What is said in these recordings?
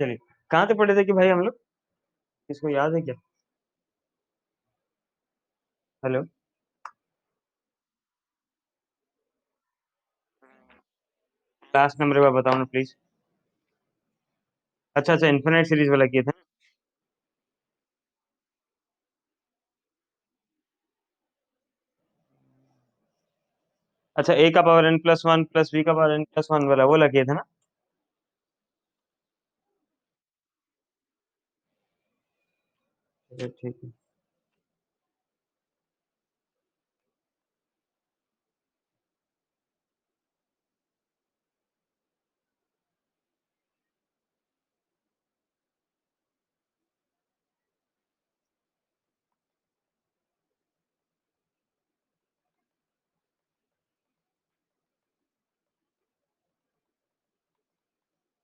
चलिए, कहाँ से पढ़े थे कि भाई हम लोग? किसको याद है क्या? हेलो। लास्ट नंबर एक बार बताओ ना प्लीज। अच्छा अच्छा, इन्फिनाइट सीरीज वाला किए थे। अच्छा, ए का पावर n+1 प्लस बी का पावर n+1 वाला वो लगे थे ना? चलिए ठीक है।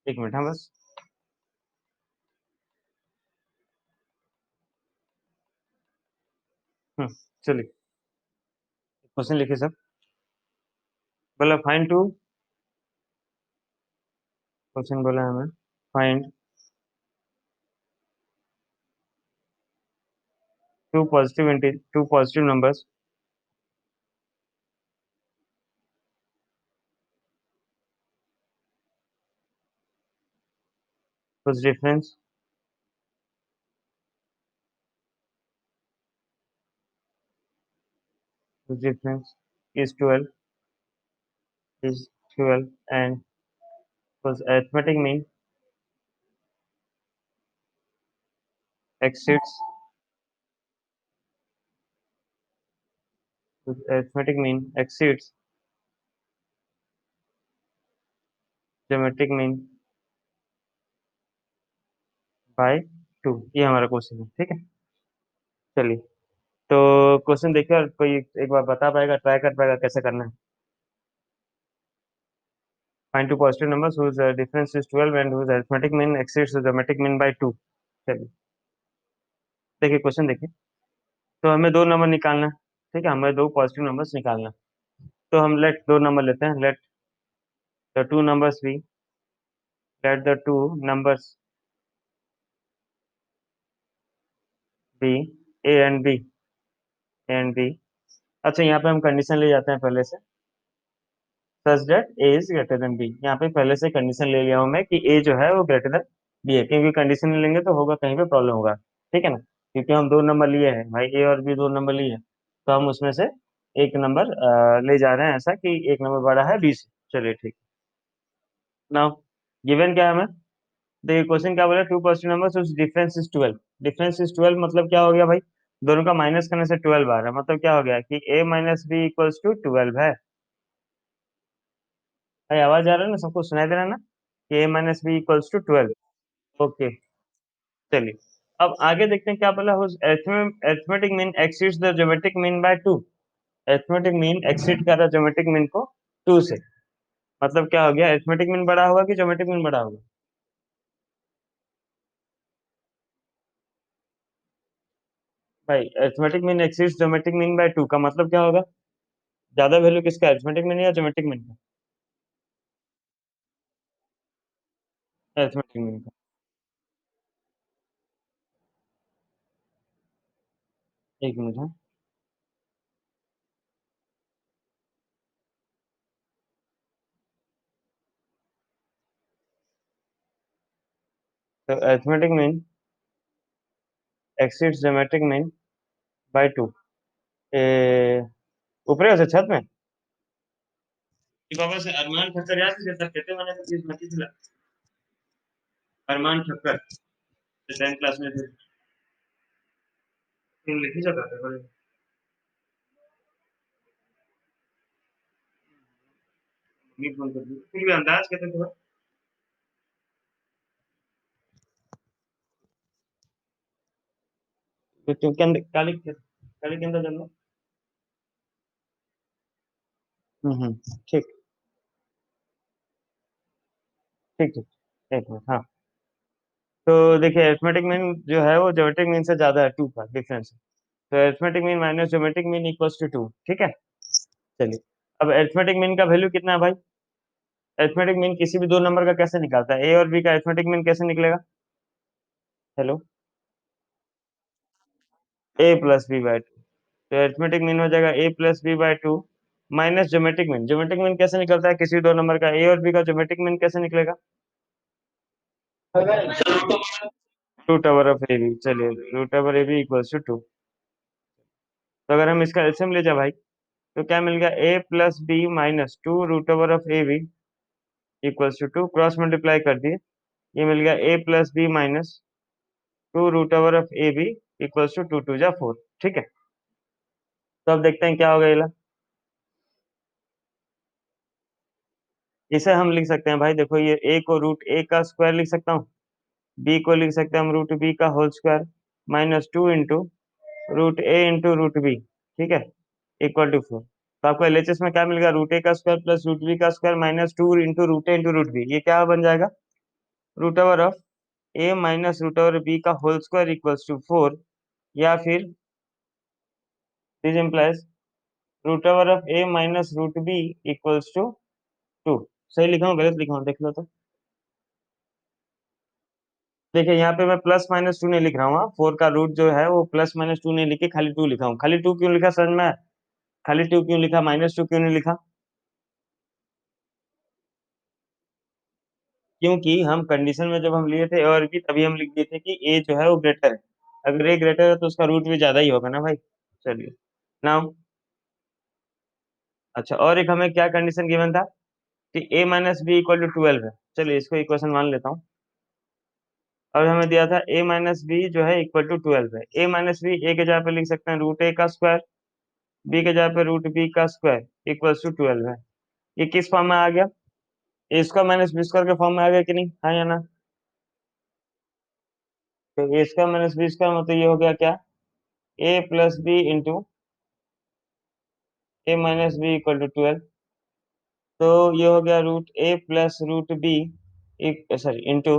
एक मिनट, हाँ बस। हम्म। चलिए, क्वेश्चन लिखिए सब। बोला फाइंड टू। क्वेश्चन बोला है हमें, find two positive numbers whose difference is 12 and whose arithmetic mean exceeds whose arithmetic mean exceeds geometric mean by 2। ये हमारा क्वेश्चन है, ठीक है। चलिए, तो क्वेश्चन देखिए, और कोई एक बार बता पाएगा, ट्राई कर पाएगा कैसे करना है? Find two positive numbers whose difference is 12 and whose arithmetic mean exceeds the geometric mean by 2। चलिए, देखिए क्वेश्चन देखिए। तो हमें दो नंबर निकालना है, ठीक है, हमें दो पॉजिटिव नंबर्स निकालना है। तो हम लेट दो नंबर लेते हैं, let the two numbers be, let the two numbers be A and B. अच्छा, यहाँ पे हम कंडीशन ले जाते हैं पहले से, such that A is greater than B. यहाँ पे पहले से कंडीशन ले लिया हूँ मैं कि ए जो है वो ग्रेटर देन बी है, क्योंकि कंडीशन नहीं लेंगे तो होगा कहीं पे प्रॉब्लम होगा, ठीक है ना। क्योंकि हम दो नंबर लिए हैं भाई, ए और बी दो नंबर लिए हैं, तो हम उसमें से एक नंबर ले जा रहे हैं, ऐसा कि एक नंबर बड़ा है बी से। चलिए ठीक। नाउ गिवन क्या है हमें? देखिए क्वेश्चन क्या बोला, two positive number difference is 12। Difference is 12 मतलब क्या हो गया भाई? दोनों का माइनस करने से 12 आ रहा है, मतलब क्या हो गया कि a minus B equals to 12 है। भाई आवाज आ रहा है ना, सबको सुनाई दे रहा है ना कि a minus B equals to 12? Okay. चलिए, अब आगे देखते हैं क्या बोला, arithmetic mean exceeds the geometric mean by 2। Arithmetic mean exceed कर रहा है ज्योमेट्रिक मीन को 2 से। मतलब क्या हो गया, अरिथमेटिक मीन बड़ा होगा कि ज्योमेट्रिक मीन बड़ा होगा? भाई arithmetic mean exceeds geometric mean by 2 का मतलब क्या होगा? ज्यादा वैल्यू किसका, अरिथमेटिक मीन या ज्योमेट्रिक मीन का? अरिथमेटिक मीन का। एक मिनट है। तो arithmetic mean exceeds geometric mean by 2। ए, ऊपरे से छत में कि बाबा से अरमान ठक्कर याद है, जब कहते मैंने तो चीज मची थी। अरमान ठक्कर 10th क्लास में थे, तुम लिखी जाता था बड़े। मम्मी फोन कर दी, फिर भी अंदाज कहते थे। तो तुम क्या काली काली के अंदर जानना। ठीक ठीक ठीक। एक मिनट, हाँ। तो देखिए अरिथमेटिक मीन जो है वो ज्योमेट्रिक मीन से ज्यादा है, 2 का डिफरेंस है। तो arithmetic mean minus geometric mean equals to 2, ठीक है। चलिए, अब अरिथमेटिक मीन का वैल्यू कितना है भाई? अरिथमेटिक मीन किसी भी दो नंबर का कैसे निकालता है, ए और बी का अरिथमेटिक मीन कैसे निकलेगा? Hello, a plus B by two. तो अरिथमेटिक मीन हो जाएगा a plus B by two minus geometric mean. Geometric mean कैसे निकलता है किसी भी दो नंबर का, ए और बी का ज्योमेट्रिक मीन कैसे निकलेगा? Root over of A b. चलिए, root over a B equals to two. तो अगर हम इसका एलसीएम ले जाए भाई, तो क्या मिल गया? A plus b minus two root over of A B equals to two. Cross multiply कर दिए, ये मिल गया a plus b minus two root over of A B equals to two two जा फोर। ठीक है, तो अब देखते हैं क्या होगा ये। इसे हम लिख सकते हैं भाई, देखो ये ए को रूट ए का स्क्वायर लिख सकता हूँ, बी को लिख सकते हैं हम रूट बी का whole square minus two into root a into root b. ठीक है, इक्वल टू फोर। तो आपको एलएचएस में क्या मिलेगा? रूट ए का स्क्वायर प्लस रूट बी का square minus two into root a into root b. ये क्या बन जाएगा? Root over of A minus root over b का whole square equals to four, या फिर this implies root over of A minus root b equals to two. सही लिखा हूँ गलत लिखा हूँ देख लो तो। देखिए यहाँ पे मैं प्लस माइनस टू नहीं लिख रहा हूँ, फोर का रूट जो है वो प्लस माइनस टू नहीं लिखे, खाली टू लिखा हूँ। खाली टू क्यों लिखा समझ में आया? खाली टू क्यों लिखा, माइनस टू क्यों नहीं लिखा? क्योंकि हम कंडीशन में जब हम लिए थे ए और बी, तभी हम लिख दिए थे कि ए जो है वो ग्रेटर है। अगर ए ग्रेटर है तो उसका रूट भी ज्यादा ही होगा ना भाई। चलिए नाउ, अच्छा, और एक हमें क्या कंडीशन गिवन था कि a minus B equal to twelve है। चलिए इसको इक्वेशन मान लेता हूँ। और हमें दिया था ए माइनस बी जो है इक्वल टू ट्वेल्व है। ए माइनस बी ए के जगह पे लिख सकते हैं रूट ए का स्क्वायर, बी के जगह पे रूट बी का स्क्वायर इक्वल्स टू ट्वेल्व है। ये किस फॉर्म में आ गया? A square minus B square के फॉर्म में आ गया कि नहीं, हाँ या ना? तो A square minus B square मतलब ये हो गया क्या? A plus B into A minus B equal to twelve. तो ये हो गया root A plus root B, sorry into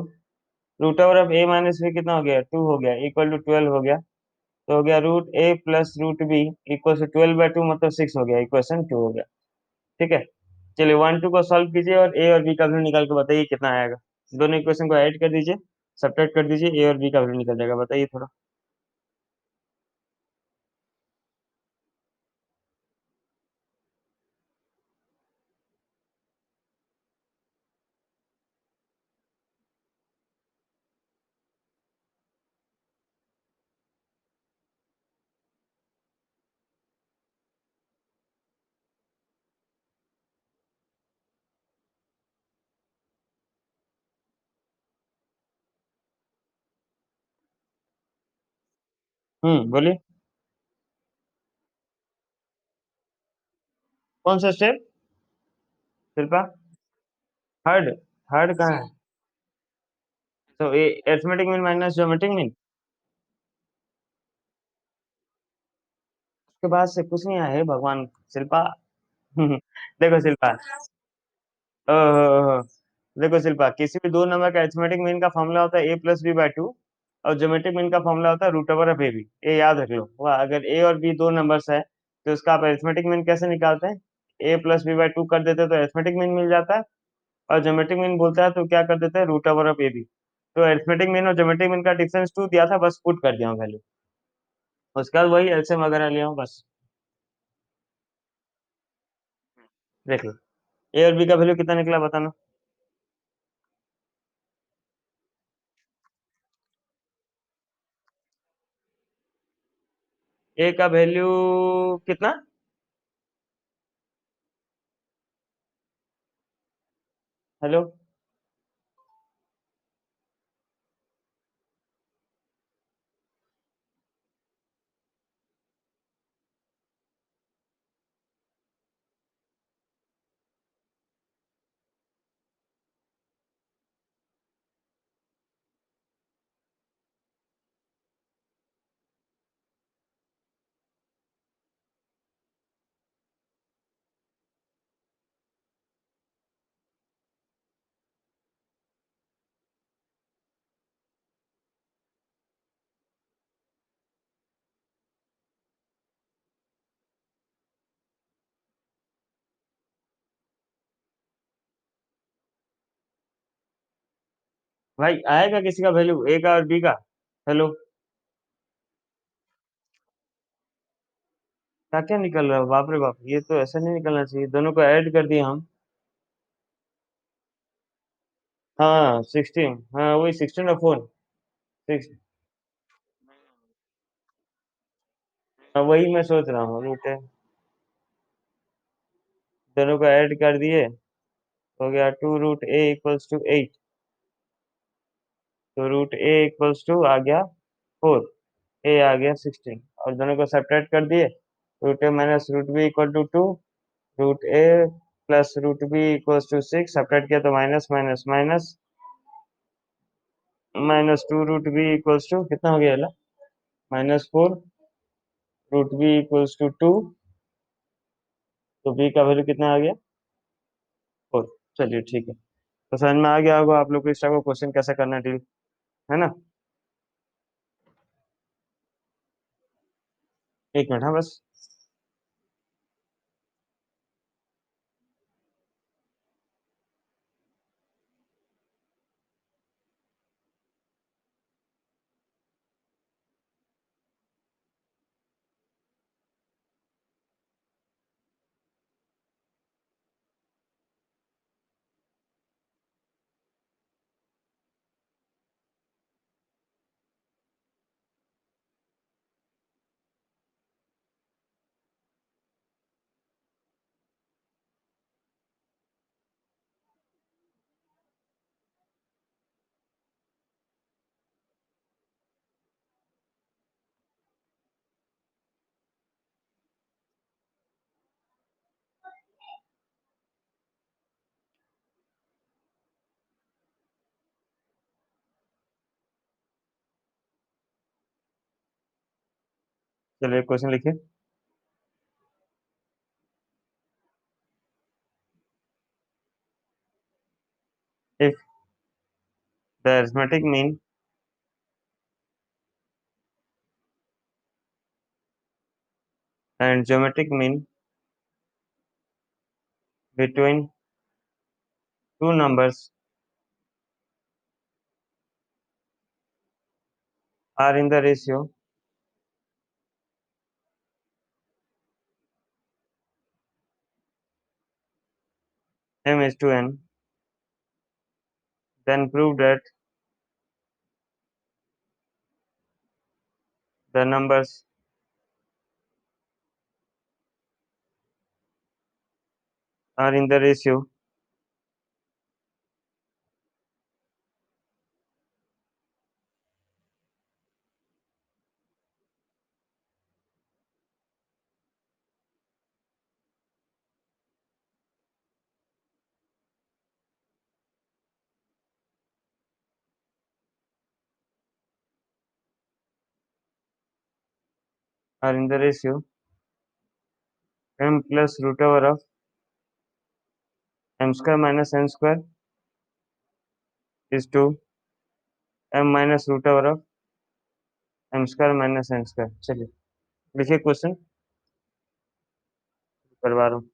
root over of A minus B कितना हो गया? टू हो गया, इक्वल टू ट्वेल्व हो गया। तो हो गया root A plus root B equal to twelve by two मतलब सिक्स हो गया, इक्वेशन टू हो गया। ठीक है, चलिए वन टू को सॉल्व कीजिए और ए और बी का वैल्यू निकाल के बताइए कितना आएगा। दोनों इक्वेशन को ऐड कर दीजिए, सब्ट्रैक्ट कर दीजिए, ए और बी का वैल्यू निकल जाएगा। बताइए थोड़ा। बोलिए। कौन सा स्टेप? शिल्पा, थर्ड? थर्ड कहाँ है? तो a arithmetic mean minus geometric mean, उसके बाद से कुछ नहीं आया है भगवान। शिल्पा देखो शिल्पा, ओहो, देखो शिल्पा, किसी भी दो नंबर का अरिथमेटिक मीन का फॉर्मूला होता है A plus B by two, और ज्योमेट्रिक मीन का फॉर्मूला होता है root over of A B. ये याद रख लो। वाह, अगर ए और बी दो नंबर्स है तो उसका आप अरिथमेटिक मीन कैसे निकालते हैं? ए प्लस बी बाय टू कर देते हैं तो अरिथमेटिक मीन मिल जाता है, और ज्योमेट्रिक मीन बोलता है तो क्या कर देते हैं? Root over of A B. तो अरिथमेटिक मीन और ज्योमेट्रिक मीन का डिफरेंस टू दिया था, बस पुट कर दिया हूँ वैल्यू, उसके बाद वही एलसीएम वगैरह लिया हूँ बस। देख लो, ए और बी का वैल्यू कितना निकला बताना। ए का वैल्यू कितना? हेलो, भाई आएगा किसी का वैल्यू, ए का और बी का। हेलो। क्या क्या निकल रहा है, बाप रे बाप, ये तो ऐसा नहीं निकलना चाहिए, दोनों को ऐड कर दिए हम। हाँ 16, हाँ वही 16 और 4। सिक्स। वही मैं सोच रहा हूँ, रूट है। दोनों को ऐड कर दिए, हो गया 2√a = 8। तो √a = आ गया 4, ए आ गया 16, और दोनों को सब्ट्रैक्ट कर दिए। √a minus √b = 2, √a plus √b = 6, subtract किया तो माइनस माइनस माइनस, -2 √b कितना हो गया ला, -4, √b = 2। तो b का वैल्यू कितना आ गया, 4। चलिए ठीक है, तो समझ में आ गया होगा आप लोग को इस टाइप का क्वेश्चन कैसे करना डील, है ना। एक मिनट, हाँ बस। चलिए क्वेश्चन लिखिए। If the arithmetic mean and geometric mean between two numbers are in the ratio m:n, then prove that the numbers are in the ratio m plus root over of m square minus n square is to m minus root over of m square minus n square। चलिए लिखिए question, करवा रहा हूँ।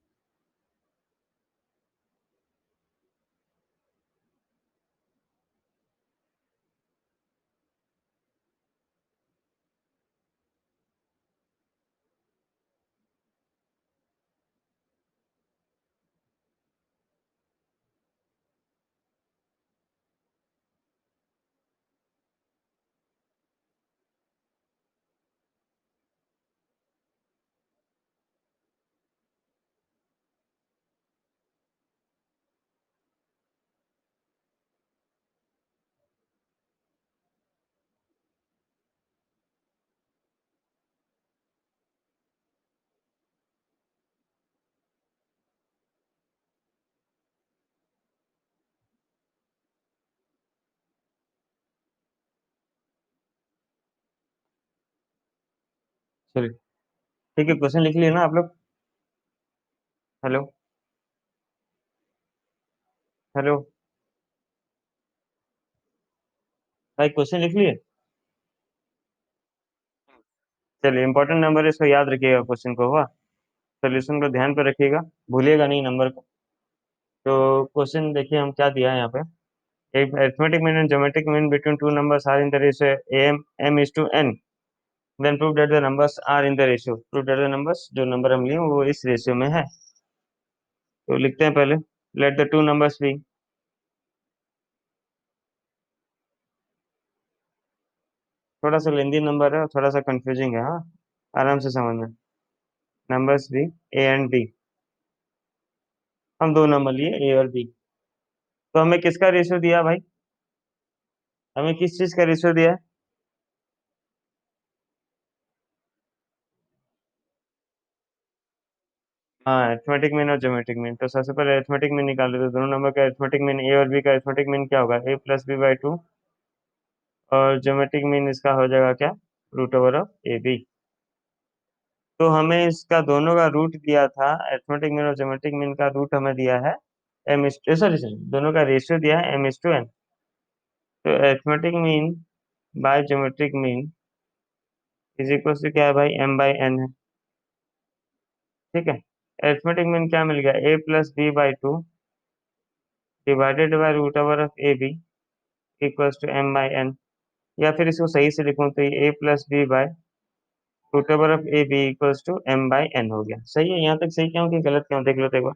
चलिए ठीक है, question लिख लिए ना आप लोग। हेलो। हेलो। भाई क्वेश्चन लिख लिए। चलिए इंपॉर्टेंट नंबर है, इसको याद रखिएगा, क्वेश्चन को हुआ, सोल्यूशन को ध्यान पर रखिएगा, भूलिएगा नहीं नंबर को। तो क्वेश्चन देखिए हम क्या दिया है यहाँ पे। If arithmetic mean and geometric mean between two numbers are in the ratio m is to n, then prove that the numbers are in the ratio. Prove that the numbers, जो number हम लिए वो इस ratio में है। तो लिखते हैं पहले, let the two numbers be, थोड़ा सा लेंदी नंबर है और थोड़ा सा कंफ्यूजिंग है, हाँ, आराम से समझना। नंबर्स भी ए एंड बी, हम दो नंबर लिए ए और बी। तो हमें किसका रेशियो दिया भाई? हमें किस चीज का रेशियो दिया है? हाँ, अरिथमेटिक मीन और ज्योमेट्रिक मीन। तो सबसे पहले अरिथमेटिक मीन निकाल लेते, दोनों नंबर का अरिथमेटिक मीन ए और बी का अरिथमेटिक मीन क्या होगा? a+b/2। और ज्योमेट्रिक मीन इसका हो जाएगा क्या? Root over of A B. तो हमें इसका दोनों का रूट दिया था, अरिथमेटिक मीन और ज्योमेट्रिक मीन का रूट हमें दिया है एम इज, सॉरी सॉरी, दोनों का रेशियो दिया है m/n। तो arithmetic mean by geometric mean is equal to क्या है भाई? m/n है, ठीक है। अरिथमेटिक मीन क्या मिल गया? a+b/2 divided by root over of A B equals to m/n। या फिर इसको सही से लिखूं तो ये a+b/, root over of A B equals to m/n हो गया। सही है? यहाँ तक सही क्यों कि गलत क्यों? देख लो तो एक बार,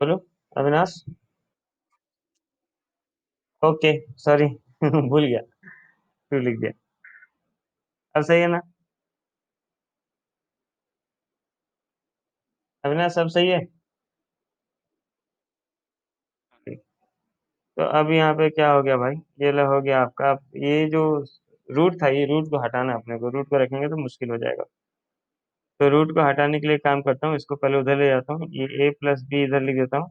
बोलो अविनाश। ओके, सॉरी भूल गया, क्यों लिख दिया। अब सही है ना अविनाश? सब सही है? तो अब यहाँ पे क्या हो गया भाई? ये लो हो गया आपका, ये जो रूट था, ये रूट को हटाना है अपने को, रूट को रखेंगे तो मुश्किल हो जाएगा। तो रूट को हटाने के लिए काम करता हूँ, इसको पहले उधर ले जाता हूँ, ये a+b इधर लिख देता हूँ,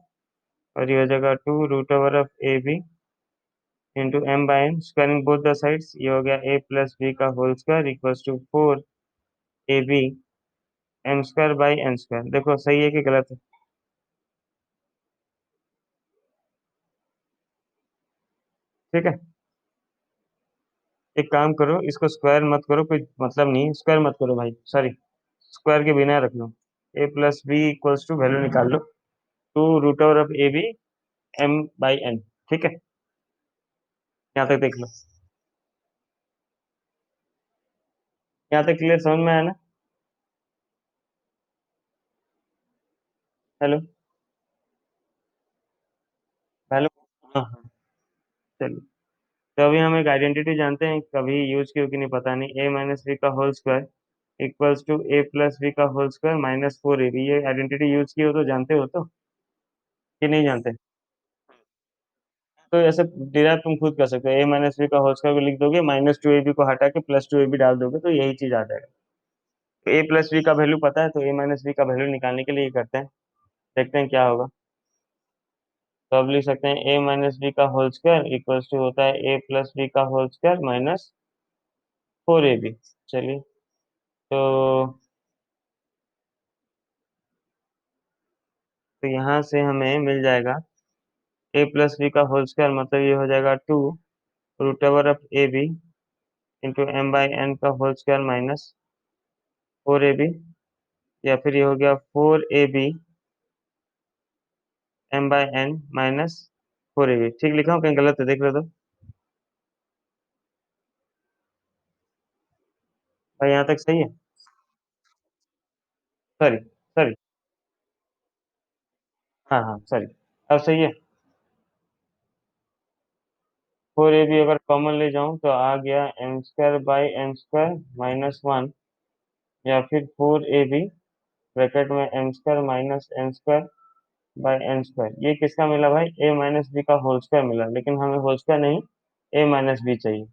और ये हो जाएगा 2 root over of A B into m/n, squaring both the sides, ये हो गया a+b का whole square equals to 4ab m²/n²। देखो सही है कि गलत है? ठीक है। एक काम करो, इसको स्क्वायर मत करो, कोई मतलब नहीं, स्क्वायर मत करो भाई, सॉरी, स्क्वायर के बिना रख लो। a+b इक्वल्स टू, वैल्यू निकाल लो, 2 root over of A B m/n। ठीक है, यहाँ तक देख लो, यहाँ तक क्लियर समझ में आया ना? हेलो, हेलो, हाँ हाँ, चलिए। तो अभी हम एक आइडेंटिटी जानते हैं, कभी यूज की हो कि नहीं पता नहीं, a-b का whole square equals to a+b का होल स्क्वायर -4ab। ये आइडेंटिटी यूज की हो तो जानते हो तो, कि नहीं जानते? तो ऐसे डिराइव तुम खुद कर सकते हो, a-b का होल स्क्वायर को लिख दोगे, -2ab को हटा के +2ab डाल दोगे तो यही चीज आ जाएगा। तो a+b का वैल्यू पता है, तो a-b का वैल्यू निकालने के लिए ये करते हैं, देखते हैं क्या होगा। तो अब लिख सकते हैं a-b का होल स्क्वायर इक्वल्स टू होता है a+b का होल स्क्वायर -4ab। चलिए, तो यहाँ से हमें मिल जाएगा a+b का होल स्क्वायर, मतलब ये हो जाएगा 2 root over of ab into m/n का होल स्क्वायर -4ab, या फिर ये हो गया 4ab m/n -4ab। ठीक लिखा हूँ? कहीं गलत है देख लो तो भाई, यहाँ तक सही है? सॉरी सॉरी, हाँ हाँ सॉरी, अब सही है। 4ab अगर कॉमन ले जाऊं तो आ गया m²/n² -1, या फिर 4ab ब्रैकेट में m²-n² ये किसका मिला भाई? a-b का होल स्क्वायर मिला, लेकिन हमें होल स्क्वायर नहीं, a-b चाहिए।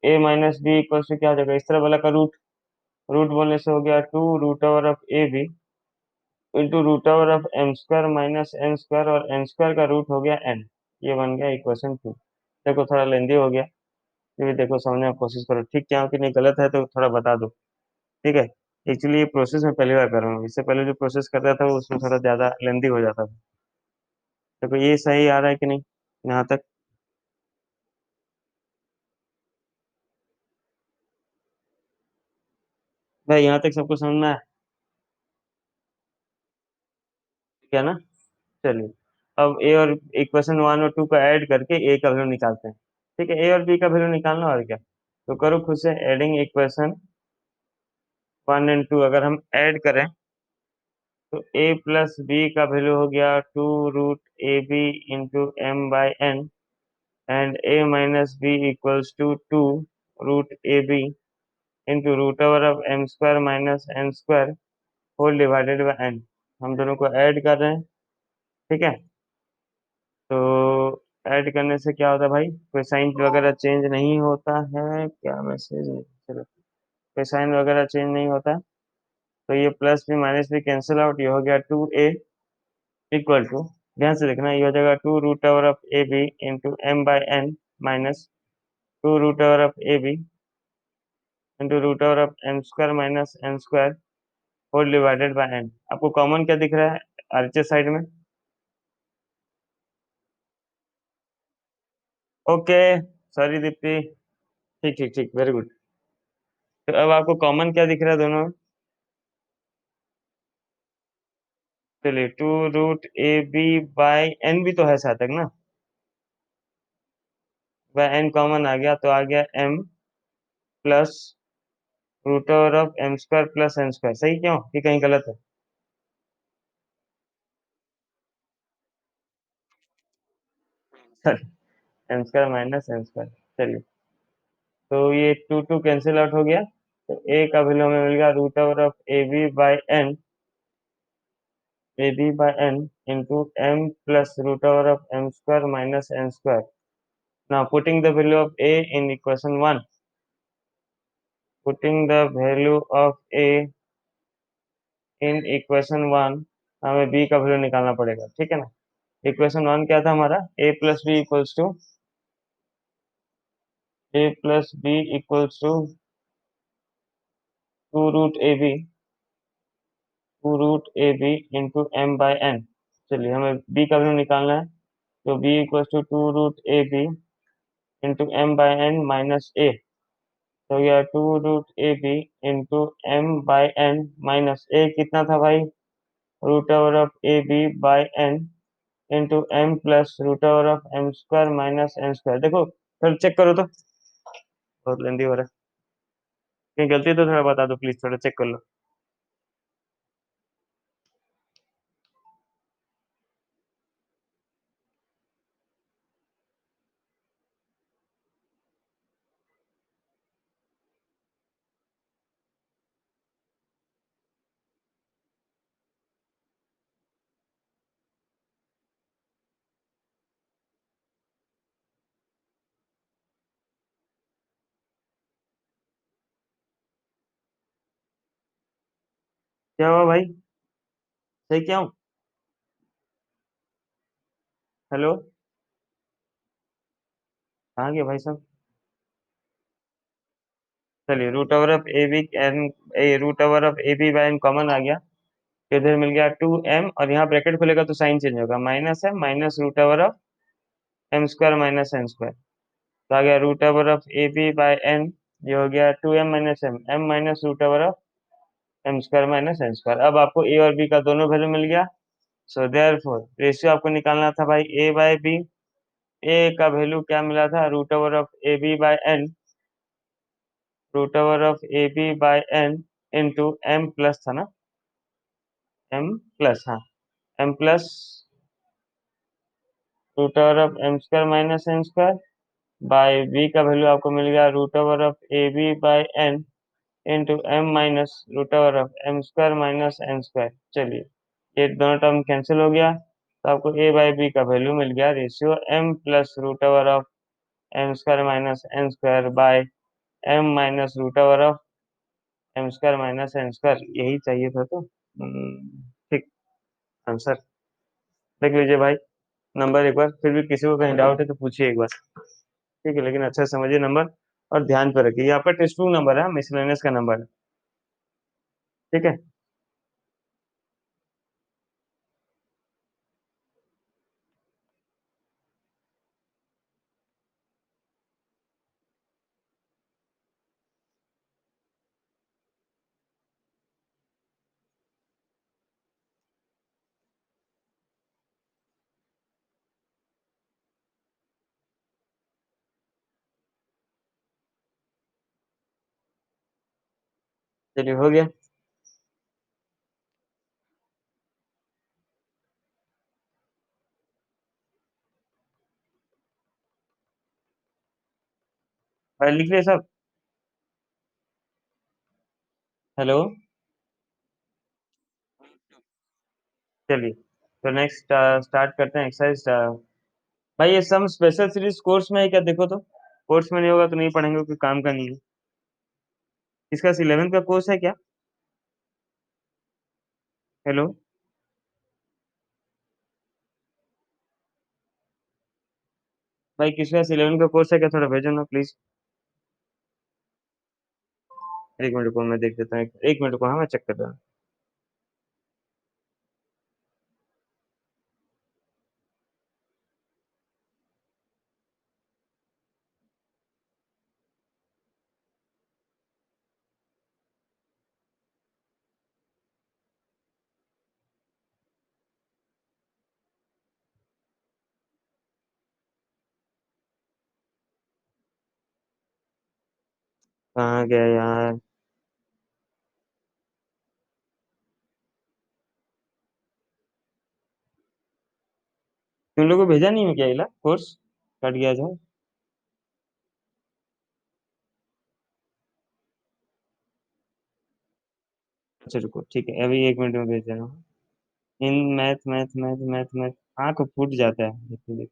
a-b इक्वल टू क्या हो जाएगा? इस तरह वाला का रूट, रूट बोलने से हो गया 2 root over of ab into root over of m²-n², और n² का रूट हो गया n। ये बन गया इक्वेशन 2। देखो थोड़ा लेंदी हो गया, ये भी देखो समझने की कोशिश करो, ठीक क्या कि नहीं, गलत है तो थोड़ा बता दो। ठीक है, एक्चुअली ये प्रोसेस मैं पहली बार कर रहा हूँ, इससे पहले जो प्रोसेस करता था उसमें थोड़ा ज्यादा लेंदी हो जाता था। देखो ये सही आ रहा है कि नहीं यहाँ तक? भाई यहाँ तक सबको समझ में आया? ठीक है ना? चलिए, अब ए और इक्वेशन 1 और 2 को ऐड करके ए का वैल्यू निकालते हैं। ठीक है, ए और बी का वैल्यू निकालना और क्या, तो करो खुद से एडिंग इक्वेशन 1 और 2 अगर हम ऐड करें तो ए प्लस बी का वैल्यू हो गया 2√ab into M by N, and A minus B equals to 2√ab into root over of M square minus N square whole divided by N. हम दोनों को ऐड कर रहे हैं। ठीक है, तो ऐड करने से क्या होता है भाई, कोई साइन वगैरह चेंज नहीं होता है, क्या मैसेज, चलो कोई साइन वगैरह चेंज नहीं होता, तो ये प्लस भी माइनस भी कैंसिल आउट, ये हो गया 2a इक्वल टू, ध्यान से देखना, ये हो जाएगा 2√ab into M by N minus 2√ab into root over of M square minus N square whole divided by N. आपको कॉमन क्या दिख रहा है आरचे साइड में? ओके, सॉरी दीप्ति, ठीक ठीक ठीक, वेरी गुड। तो अब आपको कॉमन क्या दिख रहा है दोनों में? चलिए, 2√ab बाई एन भी तो है साथ तक ना, बाई एन कॉमन आ गया तो आ गया m plus root over of M square plus N square. सही क्यों कि कहीं गलत है? M square minus N square. चलिए, तो ये 2 2 कैंसिल आउट हो गया, तो ए का वैल्यू हमें मिल गया root over of A B by N into M plus root over of M square minus N square. Now putting the value of A in equation 1, putting the value of A in equation 1, हमें B का value निकालना पड़ेगा। ठीक है ना, equation 1 क्या था हमारा, A plus B equals to 2√ab 2√ab into M by N. चलिए, हमें बी का वैल्यू निकालना है, तो B equals to 2√ab into M by N minus A, तो यह 2√ab into M by N minus A कितना था भाई, root over of A B by N into M plus root over of M square minus N square. देखो थोड़ा check करो तो, बहुत लेंदी हो रहा है, कहीं गलती है तो थोड़ा बता दो प्लीज, थोड़ा चेक कर लो। क्या हुआ भाई, सही क्या हूँ? हेलो, कहाँ गया भाई साहब? चलिए, root over of A B N, A root over of A B by N common आ गया, तो इधर मिल गया 2m, और यहाँ ब्रैकेट खुलेगा तो साइन चेंज होगा, माइनस है minus root over of M square minus N square, तो आ गया root over of A B by N, ये हो गया 2m minus M minus root over of M square minus N square. अब आपको ए और बी का दोनों वैल्यू मिल गया, सो देयरफॉर रेशियो आपको निकालना था भाई ए बाई बी। ए का वैल्यू क्या मिला था, root over of A B by N, root over of A B by N into M plus था ना, एम प्लस, हाँ, M plus root over of M square minus N square by B का value आपको मिल गया root over of A B by N into M minus root over of M square minus N square. चलिए, ये दोनों term cancel हो गया, तो आपको ए बाई बी का वैल्यू मिल गया ratio M plus root over of M square minus N square by M minus root over of M square minus N square. यही चाहिए था तो ठीक आंसर। देख लीजिए भाई नंबर एक बार, फिर भी किसी को कहीं डाउट है तो पूछिए एक बार। ठीक है, लेकिन अच्छा से समझिए नंबर और ध्यान पर रखिए, ये आपका टेक्स्ट बुक नंबर है, मिसलेनियस का नंबर है। ठीक है, चलिए हो गया। फाइल लिख लिया सब। हेलो। चलिए तो नेक्स्ट स्टार्ट करते हैं एक्सरसाइज। भाई ये सम स्पेशल सीरीज कोर्स में है क्या, देखो तो। कोर्स में नहीं होगा तो नहीं पढ़ेंगे क्योंकि काम का नहीं है। इसका 11th का कोर्स है क्या। हेलो। भाई किसका 11th का कोर्स है क्या, थोड़ा भेजो ना प्लीज। एक मिनट को मैं देख देता हूँ, एक मिनट को, हाँ मैं चेक कर रहा हूँ। कहाँ गया यार। तुम लोगों को भेजा नहीं है क्या इला कोर्स, कट गया जो। अच्छा रुको, ठीक है अभी 1 मिनट में भेज दे रहा हूँ। In math math math math math. हाँ तो फूट जाता है, देखो देखो।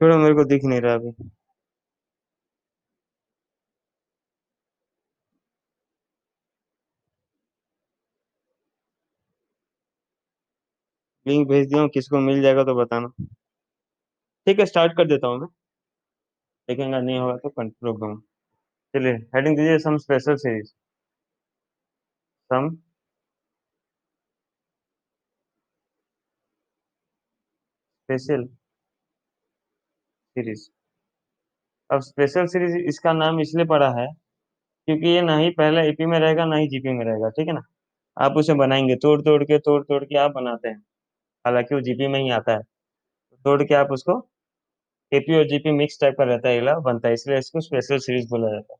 छोड़ो, मेरे को दिख नहीं रहा अभी। लिंक भेज दिया हूँ, किसको मिल जाएगा तो बताना। ठीक है स्टार्ट कर देता हूँ मैं। देखेंगे नहीं होगा तो कंट्रोल करूँ। चलिए हेडिंग दीजिए sum special series. Sum special series. अब स्पेशल सीरीज इसका नाम इसलिए पड़ा है क्योंकि ये ना ही पहले एपी में रहेगा ना ही जीपी में रहेगा, ठीक है ना। आप उसे बनाएंगे तोड़ तोड़ के आप बनाते हैं। हालांकि वो जीपी में ही आता है। तोड़ के आप उसको एपी और जीपी मिक्स टाइप का रहता है, इला बनता है, इसलिए इसको स्पेशल सीरीज बोला जाता है।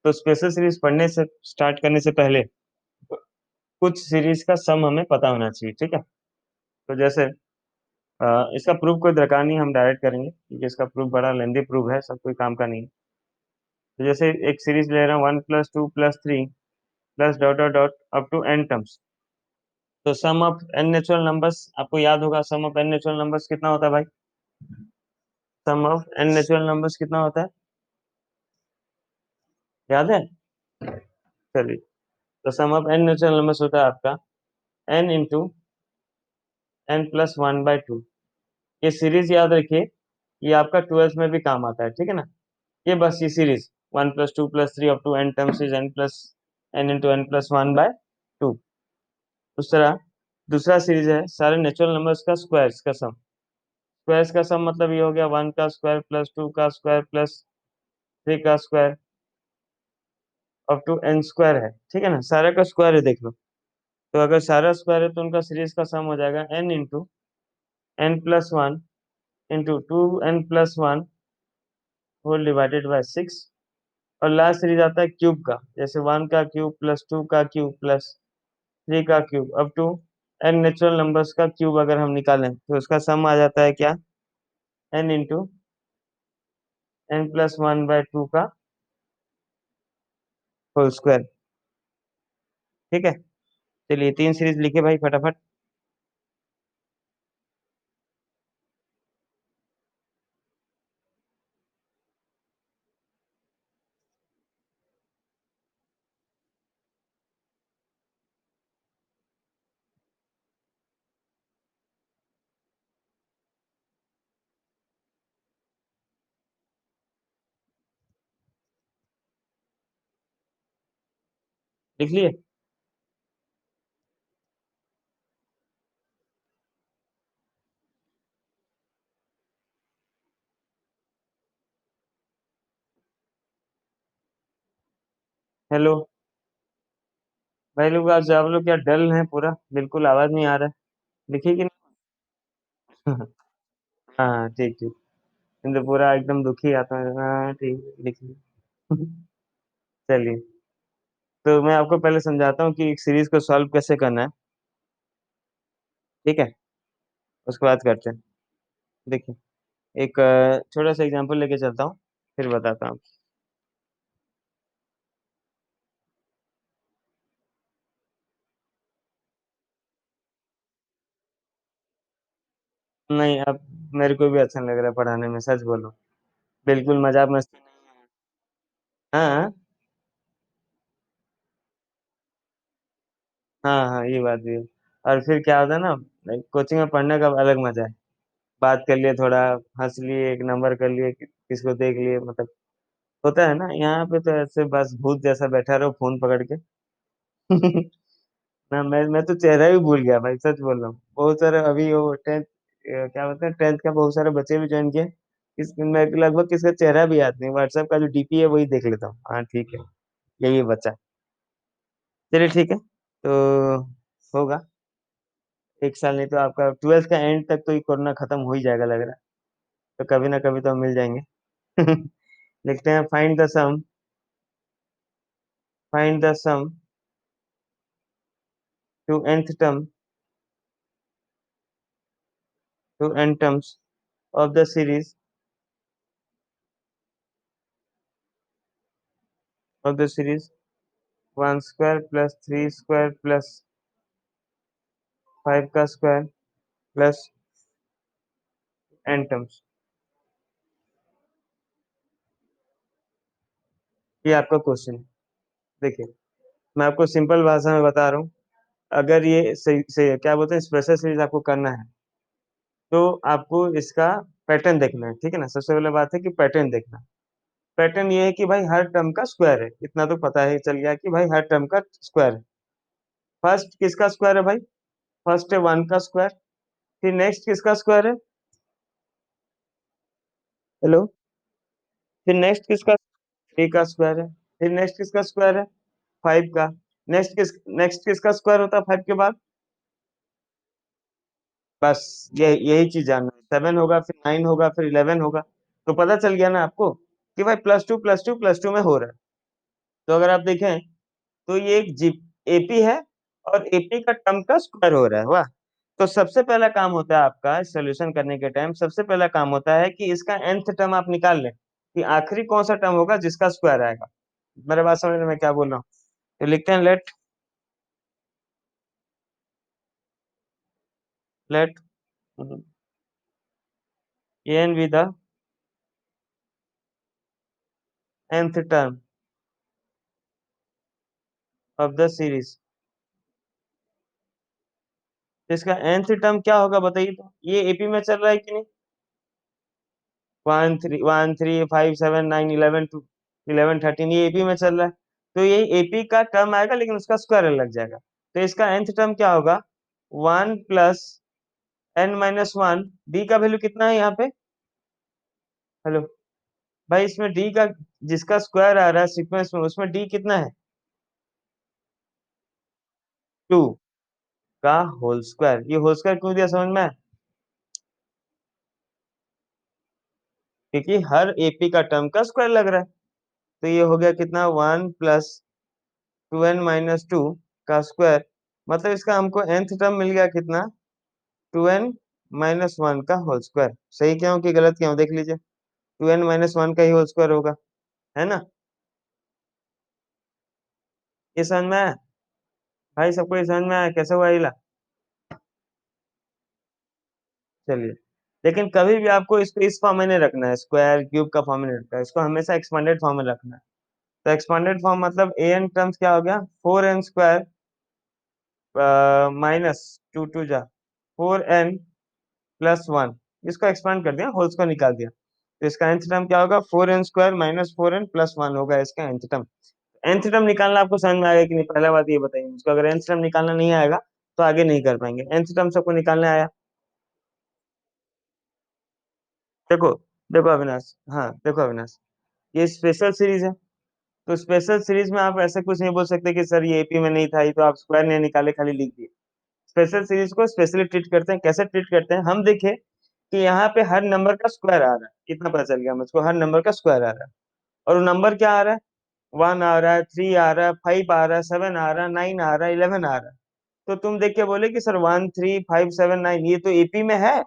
तो स्पेशल सीरीज पढ़ने से स्टार्ट करने से पहले कुछ सीरीज का सम हमें पता होना चाहिए, ठीक है। तो जैसे इसका प्रूफ कोई दरकार नहीं, हम डायरेक्ट करेंगे क्योंकि इसका प्रूफ बड़ा लेंदी प्रूफ है, सब कोई काम का नहीं है। तो जैसे एक सीरीज ले रहे हैं 1 + 2 + 3 plus dot dot dot up to N terms. तो sum of N natural numbers आपको याद होगा, sum of N natural numbers कितना होता है भाई। Sum of N natural numbers कितना होता है, याद है। चलिए, तो sum of N natural numbers होता है आपका n × n + 1/2। ये सीरीज याद रखिए, ये आपका 12th में भी काम आता है, ठीक है ना। ये बस ये series 1 + 2 + 3 up to N terms is n × n + 1/2। उस तरह दूसरा सीरीज है सारे नेचुरल नंबर्स का स्क्वायर्स का सम। स्क्वायर्स का सम मतलब ये हो गया 1 का स्क्वायर प्लस 2 का स्क्वायर प्लस 3 का square up to N square है, ठीक है ना, सारे का स्क्वायर है देख लो। तो अगर सारा स्क्वायर है तो उनका सीरीज का सम हो जाएगा n × n + 1 into 2n + 1 whole divided by 6 और लास्ट सीरीज आता है क्यूब का, जैसे 1 का क्यूब प्लस 2 का क्यूब प्लस 3 का cube up to N natural numbers का क्यूब अगर हम निकालें तो उसका सम आ जाता है क्या, एन इंटू n+1/2 का होल स्क्वायर। ठीक है, चलिए 3 सीरीज लिखे भाई फटाफट। लिख लिए? हेलो भाई लोग, आज आप लोग क्या डल हैं पूरा, बिल्कुल आवाज नहीं आ रहा है। लिखिए कि नहीं? हाँ हाँ, ठीक ठीक। मैं तो पूरा एकदम दुखी आता है। हाँ ठीक, लिखिए। चलिए, तो मैं आपको पहले समझाता हूँ कि एक सीरीज को सॉल्व कैसे करना है। ठीक है, उसके बाद करते हैं। देखिए, एक छोटा सा एग्जांपल लेके चलता हूँ, फिर बताता हूँ। नहीं, अब मेरे को भी अच्छा नहीं लग रहा है पढ़ाने में, सच बोलो। बिल्कुल मजाक मस्ती नहीं है। हाँ हाँ हाँ, ये बात भी है। और फिर क्या होता है ना, कोचिंग में पढ़ने का अलग मजा है। बात कर लिए थोड़ा, हंस लिए, एक नंबर कर लिए, किसको देख लिए, मतलब होता है ना। यहाँ पे तो ऐसे बस भूत जैसा बैठा रहो फोन पकड़ के। ना, मैं तो चेहरा ही भूल गया भाई, सच बोल रहा हूँ। बहुत सारे अभी वो टेंथ, क्या बोलते हैं, टेंथ का बहुत सारे बच्चे भी ज्वाइन किए। इस मैं लगभग किसका चेहरा भी याद नहीं, व्हाट्सएप का जो डीपी है वही देख लेता हूँ। हाँ ठीक है, यही बच्चा। चलिए ठीक है, तो होगा 1 साल, नहीं तो आपका 12th का एंड तक तो ये कोरोना खत्म हो ही जाएगा लग रहा है। तो कभी ना कभी तो हम मिल जाएंगे। लिखते हैं, find the sum to nth terms of the series 1 square plus 3 square plus 5 का स्क्वायर प्लस n टर्म्स। ये आपका क्वेश्चन है। देखिए, मैं आपको सिंपल भाषा में बता रहा हूँ। अगर ये सही से क्या बोलते हैं, स्पेशल सीरीज आपको करना है, तो आपको इसका पैटर्न देखना है। ठीक है ना, सबसे पहले बात है कि पैटर्न देखना। पैटर्न ये है कि भाई हर टर्म का स्क्वायर है, इतना तो पता है, चल गया कि भाई हर टर्म का स्क्वायर है। फर्स्ट किसका स्क्वायर है भाई? फर्स्ट है 1 का स्क्वायर। फिर नेक्स्ट किसका स्क्वायर है? हेलो। फिर नेक्स्ट किसका? 3 का स्क्वायर है। फिर नेक्स्ट किसका स्क्वायर है? 5 का। नेक्स्ट किसका स्क्वायर होता है 5 के बाद? बस यही चीज जानना है। 7 होगा, फिर 9 होगा, फिर 11 होगा। तो पता चल गया ना आपको कि भाई +2 +2 +2 में हो रहा है। तो अगर आप देखें, तो ये एक जी एपी है, और एपी का टर्म का स्क्वायर हो रहा है। वाह। तो सबसे पहला काम होता है आपका सॉल्यूशन करने के टाइम, सबसे पहला काम होता है कि इसका nth टर्म आप निकाल लें, कि आखिरी कौन सा टर्म होगा जिसका स्क्वायर आएगा। मेरे बात समझ में मैं क्या बोल रहा हूँ? तो लिखते हैं, let n be the nth term of the series. इसका nth टर्म क्या होगा बताइए, तो ये एपी में चल रहा है कि नहीं? 1 3 1 3 5 7 9 11 टू 11 13, ये एपी में चल रहा है। तो ये एपी का टर्म आएगा, लेकिन उसका स्क्वायर अलग जाएगा। तो इसका nth टर्म क्या होगा? 1 + n - 1। डी का वैल्यू कितना है यहाँ पे? हेलो भाई, इसमें डी का, जिसका स्क्वायर आ रहा है सीक्वेंस में, उसमें डी कितना है? 2 का होल स्क्वायर। ये होल स्क्वायर क्यों दिया, समझ में आया? क्योंकि हर एपी का टर्म का स्क्वायर लग रहा है। तो ये हो गया कितना, 1 + 2n - 2 का स्क्वायर। मतलब इसका हमको nth टर्म मिल गया कितना, 2n - 1 का होल स्क्वायर। सही क्या हूँ कि गलत क्या हूँ, देख लीजिए। 2n - 1 का ही होल स्क्वायर होगा, है ना। ये समझ में आया भाई, सबको ये समझ में आया कैसे हुआ इला। चलिए, लेकिन कभी भी आपको इसको इस फॉर्म में नहीं रखना है, स्क्वायर क्यूब का फॉर्म में नहीं रखना है, इसको हमेशा एक्सपांडेड फॉर्म में रखना है। तो एक्सपांडेड फॉर्म मतलब an टर्म्स क्या हो गया, 4n² -2 4n + 1। इसको एक्सपांड कर दिया, होल्स को निकाल दिया, तो इसका nth टर्म क्या होगा, 4n² -4n + 1 होगा इसका nth टर्म। nth टर्म निकालना आपको समझ में आएगा कि नहीं, पहला बात ये बताइए मुझको। अगर nth टर्म निकालना नहीं आएगा तो आगे नहीं कर पाएंगे। nth टर्म सबको निकालने आया। देखो, देखो अविनाश, हाँ देखो अविनाश, ये स्पेशल सीरीज है। तो स्पेशल सीरीज में आप ऐसे कुछ नहीं बोल सकते कि सर ये एपी में नहीं था, ये तो आप स्क्वायर नहीं निकाले, खाली लिख दिए। स्पेशल सीरीज को स्पेशली ट्रीट करते हैं। कैसे ट्रीट करते हैं, हम देखें कि यहाँ पे हर नंबर का स्क्वायर आ रहा है, कितना पता चल गया मुझको, हर नंबर का स्क्वायर आ रहा है। और वो नंबर क्या आ रहा है, 1 आ रहा है, 3 आ रहा है, 5 आ रहा है, 7 आ रहा है, 9 आ रहा है, 11 आ रहा है। तो तुम देख के बोले कि सर 1 3 5 7 9 ये तो एपी में है,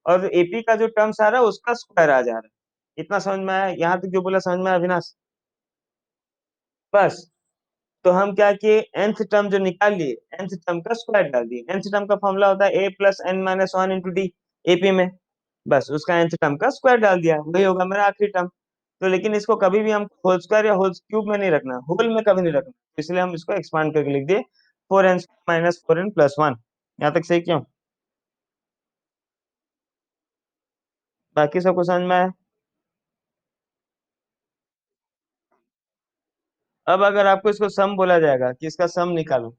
और एपी का जो टर्म्स आ रहा है उसका स्क्वायर आ जा रहा है। इतना समझ में आया, यहाँ तक जो बोला समझ में आया अविनाश। बस, तो हम क्या किए, nth टर्म जो निकाल लिए, nth टर्म का स्क्वायर डाल दिए। nth टर्म का फॉर्मूला होता है a + n - 1 × d एपी में। बस उसका nth टर्म का स्क्वायर डाल दिया, वही होगा मेरा आखिरी टर्म। तो लेकिन इसको कभी भी हम होल स्क्वायर या होल क्यूब में नहीं रखना, होल में कभी नहीं रखना, तो इसलिए हम इसको एक्सपांड करके लिख दिए, 4n² -4n + 1। यहाँ तक सही क्यों, बाकी सबको समझ में आया। अब अगर आपको इसको सम बोला जाएगा कि इसका सम निकालो,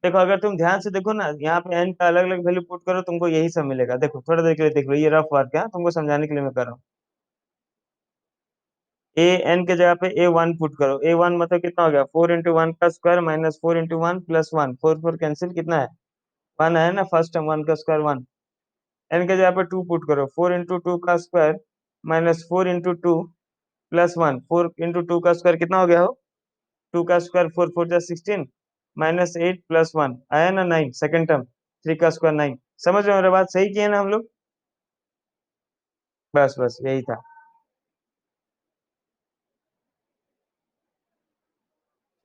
देखो अगर तुम ध्यान से देखो ना, यहाँ पे n का अलग अलग वैल्यू पुट करो, तुमको यही सब मिलेगा। देखो थोड़ा देर के लिए देख लो, ये रफ वर्क है, तुमको समझाने के लिए मैं कर रहा हूँ। ए एन के जगह पे a1 पुट करो। a1 मतलब कितना हो गया, 4 × 1 का स्क्वायर -4 × 1 + 1, 4 4 कैंसिल, कितना है, 1 है ना, फर्स्ट टर्म 1 का स्क्वायर 1। एन के जगह पे 2 पुट करो, 4 × 2 का स्क्वायर -4 × 2 + 1, 4 × 2 का स्क्वायर कितना हो गया हो, 2 का स्क्वायर 4 4 जा 16, -8 + 1 आया ना 9, सेकंड टर्म 3 का स्क्वायर 9। समझ रहे हो मेरे बात, सही किए ना हम लोग। बस बस यही था।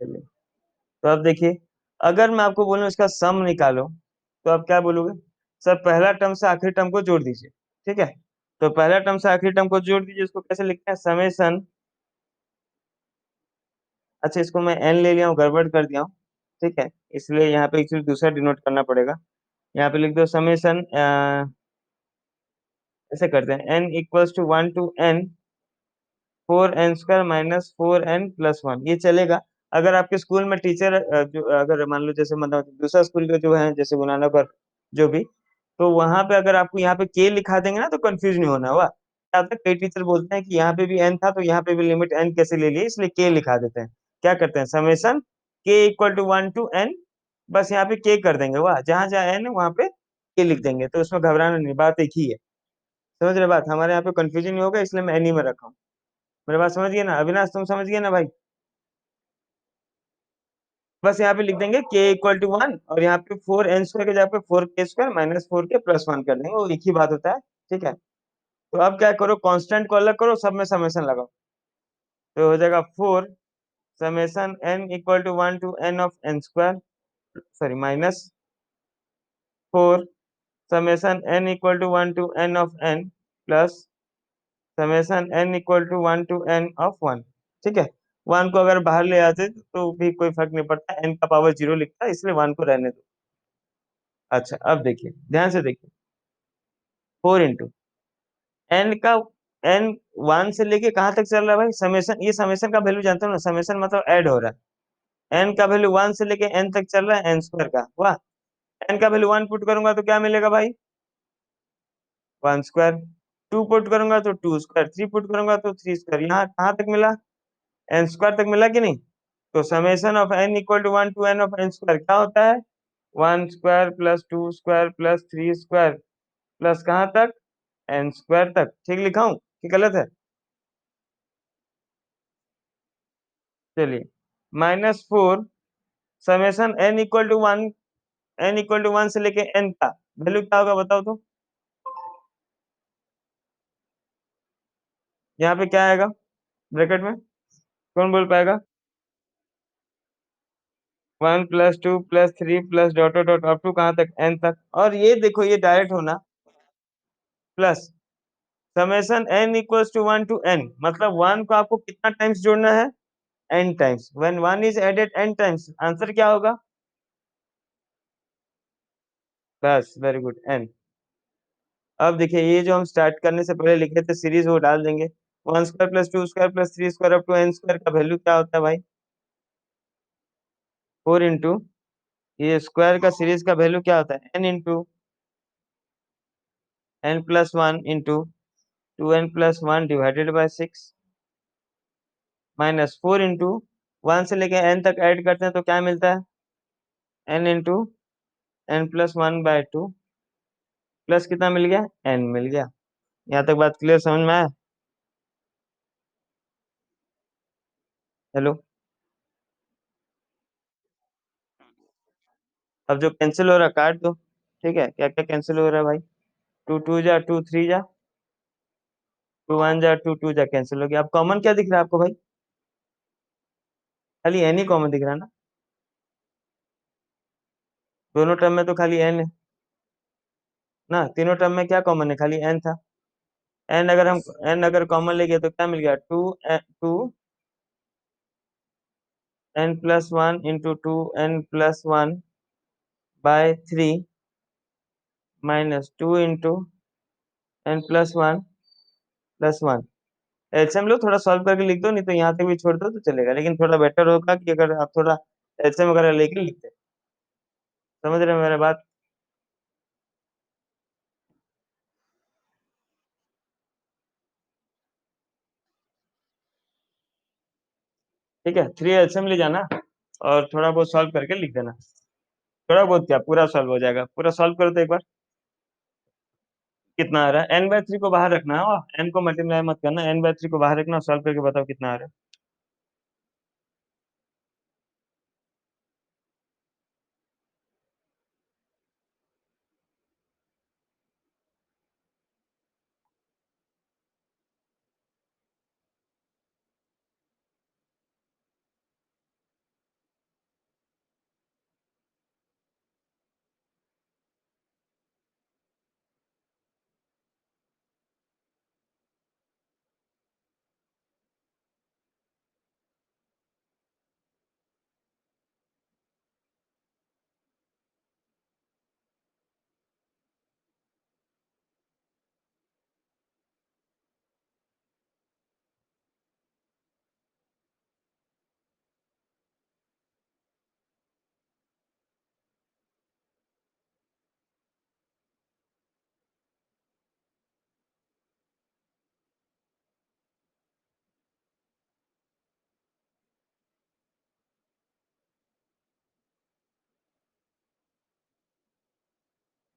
चलिए, तो अब देखिए, अगर मैं आपको बोलूं इसका सम निकालो, तो आप क्या बोलोगे, सर पहला टर्म से आखिरी टर्म को जोड़ दीजिए। ठीक है, तो पहला टर्म से आखिरी टर्म को जोड़ दीजिए, इसको कैसे लिखते हैं, समेसन। अच्छा, इसको मैं एन ले लिया हूँ, गड़बड़ कर दिया हूँ, ठीक है, इसलिए यहाँ पे एक्चुअली दूसरा डिनोट करना पड़ेगा। यहाँ पे लिख दो समेसन, ऐसे करते हैं, n = 1 to n 4n² - 4n + 1, ये चलेगा। अगर आपके स्कूल में टीचर जो अगर मान लो जैसे मतलब दूसरा स्कूल के जो है, जैसे गुरु नानक और जो भी, तो वहां पे अगर आपको यहाँ पे के लिखा देंगे ना, तो कंफ्यूज नहीं होना हुआ। क्या होता है, कई टीचर बोलते हैं कि यहाँ पे भी एन था तो यहाँ पे भी लिमिट एन कैसे ले लिए, इसलिए के लिखा देते हैं। क्या करते हैं, समेसन k = 1 to n, बस यहाँ पे के कर देंगे, वाह, जहां जहां एन है वहां पे के लिख देंगे, तो उसमें घबराना नहीं, बात एक ही है। समझ रहे बात, हमारे यहाँ पे कंफ्यूजन नहीं होगा, इसलिए मैं एन ही में रखा हूँ। मेरे बात समझ गए ना अविनाश, तुम समझ गए ना भाई। बस यहाँ पे लिख देंगे k = 1, और यहाँ पे 4n² के जगह पे 4k² - 4k + 1 कर देंगे, वो एक ही बात होता है। ठीक है, तो अब क्या करो, कांस्टेंट को अलग करो, सब में समेसन लगाओ, तो हो जाएगा 4 n = 1 to n(n²), sorry -4 n = 1 to n(n) plus n = 1 to n(1). ठीक है, 1 को अगर बाहर ले आते तो भी कोई फर्क नहीं पड़ता, n का पावर 0 लिखता है, इसलिए 1 को रहने दो। अच्छा, अब देखिए, ध्यान से देखिए, 4 × n का, n 1 से लेके कहाँ तक चल रहा है भाई, समेसन, ये समेसन का वैल्यू जानते हो ना, समेसन मतलब ऐड हो रहा है। n का वैल्यू 1 से लेके n तक चल रहा है, n² का, वाह। n का वैल्यू 1 पुट करूंगा तो क्या मिलेगा भाई, 1²। 2 पुट करूंगा तो 2², 3 पुट करूंगा तो 3², यहाँ कहाँ तक मिला, n² तक मिला कि नहीं। तो summation of n = 1 to n(n) क्या होता है, 1² + 2² + 3² प्लस कहाँ तक, n² तक। ठीक लिखा हूँ कि गलत है, चलिए, -4 समेशन n इक्वल टू 1 से लेके n का वैल्यू क्या होगा बताओ तो। यहाँ पे क्या आएगा ब्रैकेट में, कौन बोल पाएगा? 1 + 2 + 3 + डॉट डॉट अप टू कहाँ तक, n तक। और ये देखो ये डायरेक्ट होना, plus summation n = 1 to n, मतलब 1 को आपको कितना टाइम्स जोड़ना है, n times. When 1 is added n times, answer क्या होगा? बस वेरी गुड, n। अब देखिए ये जो हम स्टार्ट करने से पहले लिखे थे सीरीज, वो डाल देंगे। 1² + 2² + 3² का वैल्यू क्या होता है भाई? 4 इंटू ये स्क्वायर का सीरीज का वैल्यू क्या होता है, n + 1 × n + 1 / 6 -4 इंटू 1 से लेके n तक ऐड करते हैं तो क्या मिलता है, n × n + 1/2 प्लस कितना मिल गया, n मिल गया। यहाँ तक बात क्लियर, समझ में आया? हेलो। अब जो कैंसिल हो रहा है काट दो, ठीक है। क्या क्या कैंसिल हो रहा है भाई? 2 × 2 = 2 3 × 2 1 = 2 2 कैंसिल हो गया। अब कॉमन क्या दिख रहा है आपको भाई? खाली n ही कॉमन दिख रहा है ना, दोनों टर्म में तो खाली n है ना। तीनों टर्म में क्या कॉमन है, खाली n था। n अगर कॉमन ले गए तो क्या मिल गया, 2n + 1 × 2n + 1/3 -2 × n + 1 + 1। एलसीएम लो, थोड़ा सॉल्व करके लिख दो, नहीं तो यहाँ तक भी छोड़ दो तो चलेगा, लेकिन थोड़ा बेटर होगा कि अगर आप थोड़ा एलसीएम वगैरह लेके लिखते। समझ रहे हो मेरा बात? ठीक है, 3 एलसीएम ले जाना और थोड़ा बहुत सॉल्व करके लिख देना। थोड़ा बहुत क्या, पूरा सॉल्व हो जाएगा। पूरा सॉल्व करो तो एक बार, कितना आ रहा है। n/3 को बाहर रखना है, और n को मल्टीप्लाई मत करना, n/3 को बाहर रखना और सॉल्व करके बताओ कितना आ रहा है।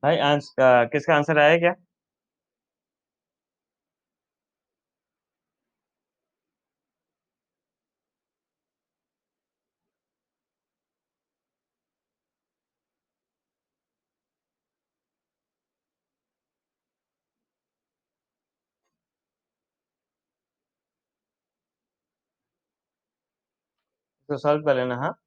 भाई आंसर किसका आंसर आया क्या? इसको सॉल्व कर लेना, हाँ।